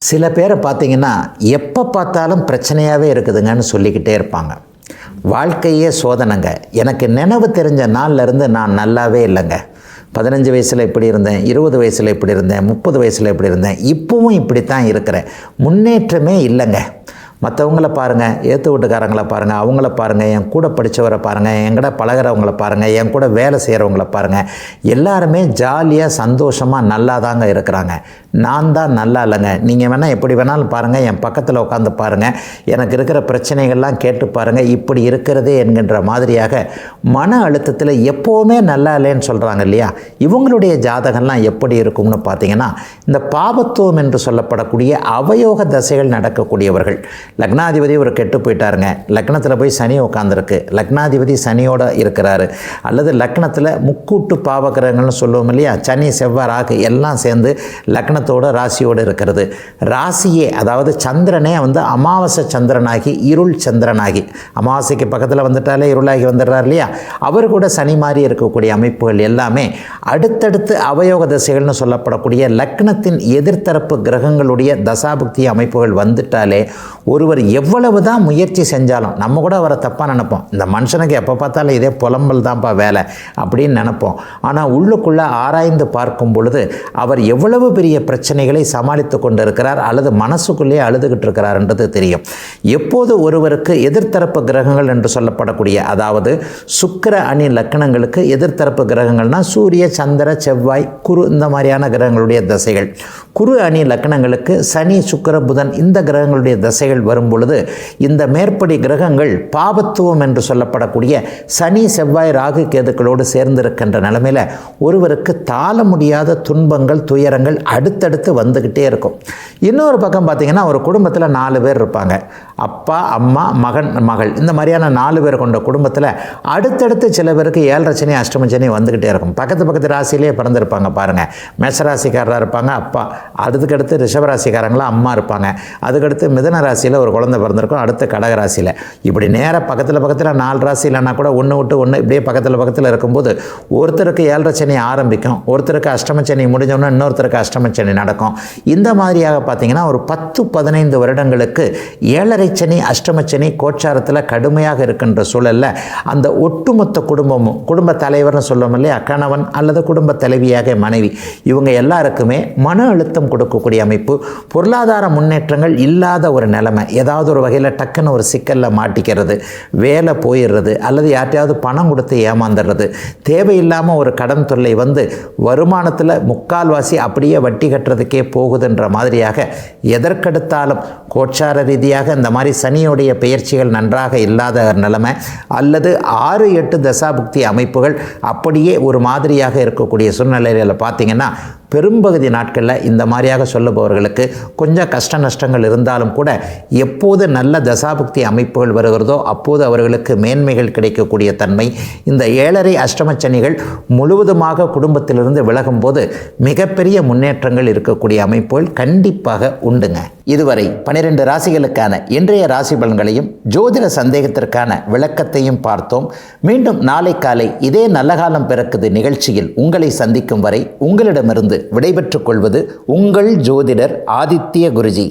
சில பேரை பார்த்தீங்கன்னா எப்போ பார்த்தாலும் பிரச்சனையாகவே இருக்குதுங்கன்னு சொல்லிக்கிட்டே இருப்பாங்க. வாழ்க்கையே சோதனைங்க. எனக்கு நினைவு தெரிஞ்ச நாள்லேருந்து நான் நல்லாவே இல்லைங்க. 15 வயசில் இப்படி இருந்தேன், 20 வயசில் இப்படி இருந்தேன், 30 வயசில் இப்படி இருந்தேன், இப்போவும் இப்படி தான் இருக்கிறேன். முன்னேற்றமே இல்லைங்க. மற்றவங்கள பாருங்கள், ஏற்று வீட்டுக்காரங்களை பாருங்கள், அவங்கள பாருங்கள், என் கூட படித்தவரை பாருங்கள், என் கூட பழகிறவங்கள பாருங்கள், என் கூட வேலை செய்கிறவங்கள பாருங்கள், எல்லாருமே ஜாலியாக சந்தோஷமாக நல்லா தாங்க இருக்கிறாங்க. நான் தான் நல்லா இல்லைங்க. நீங்கள் வேணால் எப்படி வேணாலும் பாருங்கள், என் பக்கத்தில் உட்காந்து பாருங்கள், எனக்கு இருக்கிற பிரச்சனைகள்லாம் கேட்டு பாருங்கள், இப்படி இருக்கிறதே என்கின்ற மாதிரியாக மன அழுத்தத்தில் எப்போவுமே நல்லா இல்லைன்னு சொல்கிறாங்க இல்லையா? இவங்களுடைய ஜாதகம்லாம் எப்படி இருக்கும்னு பார்த்தீங்கன்னா, இந்த பாபத்துவம் என்று சொல்லப்படக்கூடிய அவயோக தசைகள் நடக்கக்கூடியவர்கள். லக்னாதிபதி ஒரு கெட்டு போயிட்டாருங்க, லக்னத்தில் போய் சனி உட்காந்துருக்கு, லக்னாதிபதி சனியோடு இருக்கிறாரு, அல்லது லக்னத்தில் முக்கூட்டு பாவகிரகங்கள்னு சொல்லுவோம் இல்லையா? சனி செவ்வாய் ராகு எல்லாம் சேர்ந்து லக்னத்தோட ராசியோடு இருக்கிறது. ராசியே அதாவது சந்திரனே அமாவாசை சந்திரனாகி இருள் சந்திரனாகி, அமாவாசைக்கு பக்கத்தில் வந்துட்டாலே இருளாகி வந்துடுறார் இல்லையா? அவர் கூட சனி மாதிரி இருக்கக்கூடிய அமைப்புகள் எல்லாமே அடுத்தடுத்து அவயோக தசைகள்னு சொல்லப்படக்கூடிய லக்னத்தின் எதிர்த்தரப்பு கிரகங்களுடைய தசாபுக்தி அமைப்புகள் வந்துட்டாலே ஒருவர் எவ்வளவு தான் முயற்சி செஞ்சாலும் நம்ம கூட அவரை தப்பாக நினைப்போம். இந்த மனுஷனுக்கு எப்போ பார்த்தாலும் இதே புலம்பல் தான்ப்பா வேலை அப்படின்னு நினைப்போம். ஆனால் உள்ளுக்குள்ளே ஆராய்ந்து பார்க்கும் பொழுது அவர் எவ்வளவு பெரிய பிரச்சனைகளை சமாளித்து கொண்டு இருக்கிறார் அல்லது மனசுக்குள்ளேயே அழுதுகிட்டு இருக்கிறார்ன்றது தெரியும். எப்போது ஒருவருக்கு எதிர்த்தரப்பு கிரகங்கள் என்று சொல்லப்படக்கூடிய, அதாவது சுக்கிர அணி லக்னங்களுக்கு எதிர்த்தரப்பு கிரகங்கள்னால் சூரிய சந்திர செவ்வாய் குரு இந்த மாதிரியான கிரகங்களுடைய தசைகள், குரு அணி லக்னங்களுக்கு சனி சுக்கிர புதன் இந்த கிரகங்களுடைய தசைகள் வரும் பொழுது இந்த மேற்படி கிரகங்கள் பாபத்துவம் என்று சொல்லப்படக்கூடிய சனி செவ்வாய் ராகு கேதுக்களோடு சேர்ந்திருக்கின்ற நிலைமையில் ஒருவருக்கு தாழ முடியாத துன்பங்கள் துயரங்கள் அடுத்தடுத்து வந்துக்கிட்டே இருக்கும். இன்னொரு பக்கம் பார்த்தீங்கன்னா, ஒரு குடும்பத்தில் 4 பேர் இருப்பாங்க. அப்பா அம்மா மகன் மகள் இந்த மாதிரியான 4 பேர் கொண்ட குடும்பத்தில் அடுத்தடுத்து சில பேருக்கு 7 சனி அஷ்டம சனி வந்துக்கிட்டே இருக்கும். பக்கத்து ராசியிலே பிறந்திருப்பாங்க பாருங்கள். மேஷராசிக்காரராக இருப்பாங்க அப்பா, அதுக்கடுத்து ரிஷபராசிக்காரங்களா அம்மா இருப்பாங்க, அதுக்கடுத்து மிதுன ராசியில் ஒரு குழந்தை பிறந்திருக்கும், அடுத்து கடக ராசியில், இப்படி நேராக பக்கத்தில் 4 ராசி இல்லைன்னா கூட ஒன்று விட்டு ஒன்று இப்படியே பக்கத்தில் இருக்கும்போது ஒருத்தருக்கு 7 சனி ஆரம்பிக்கும், ஒருத்தருக்கு அஷ்டம சனி முடிஞ்சோன்னா இன்னொருத்தருக்கு அஷ்டம சனி நடக்கும். இந்த மாதிரியாக பார்த்தீங்கன்னா ஒரு 10-15 வருடங்களுக்கு 7 சனி அஷ்டம சனி கோச்சாரத்தில் கடுமையாக இருக்கின்ற சூழலில் அந்த ஒட்டுமொத்த குடும்பமும், குடும்ப தலைவர்னு சொல்லுவோம் இல்லையா, கணவன் அல்லது குடும்ப தலைவியாக மனைவி, இவங்க எல்லாருக்குமே மன அழுத்தம் கொடுக்கக்கூடிய அமைப்பு, பொருளாதார முன்னேற்றங்கள் இல்லாத ஒரு நிலைமை, ஏதாவது ஒரு வகையில் டக்குன்னு ஒரு சிக்கலில் மாட்டிக்கிறது, வேலை போயிடுறது, அல்லது யார்ட்டையாவது பணம் கொடுத்து ஏமாந்துடுறது, தேவையில்லாமல் ஒரு கடன் தொல்லை வருமானத்தில் முக்கால்வாசி அப்படியே வட்டி கட்டுறதுக்கே போகுதுன்ற மாதிரியாக எதற்கெடுத்தாலும் கோச்சார ரீதியாக இந்த மாதிரி சனியுடைய பெயர்ச்சிகள் நன்றாக இல்லாத நிலைமை, அல்லது 6-8 தசாபுக்தி அமைப்புகள் அப்படியே ஒரு மாதிரியாக இருக்கக்கூடிய சூழ்நிலையில் பார்த்தீங்கன்னா பெரும்பகுதி நாட்களில் இந்த மாதிரியாக சொல்லுபவர்களுக்கு கொஞ்சம் கஷ்ட நஷ்டங்கள் இருந்தாலும் கூட எப்போது நல்ல தசாபுக்தி அமைப்புகள் வருகிறதோ அப்போது அவர்களுக்கு மேன்மைகள் கிடைக்கக்கூடிய தன்மை, இந்த 7 அஷ்டம சனிகள் முழுவதுமாக குடும்பத்திலிருந்து விலகும் போது மிகப்பெரிய முன்னேற்றங்கள் இருக்கக்கூடிய அமைப்புகள் கண்டிப்பாக உண்டுங்க. இதுவரை 12 ராசிகளுக்கான இன்றைய ராசி பலன்களையும் ஜோதிட சந்தேகத்திற்கான விளக்கத்தையும் பார்த்தோம். மீண்டும் நாளை காலை இதே நல்ல காலம் பிறக்குது நிகழ்ச்சியில் உங்களை சந்திக்கும் வரை உங்களிடமிருந்து விடைபெற்றுக் கொள்வது உங்கள் ஜோதிடர் ஆதித்ய குருஜி.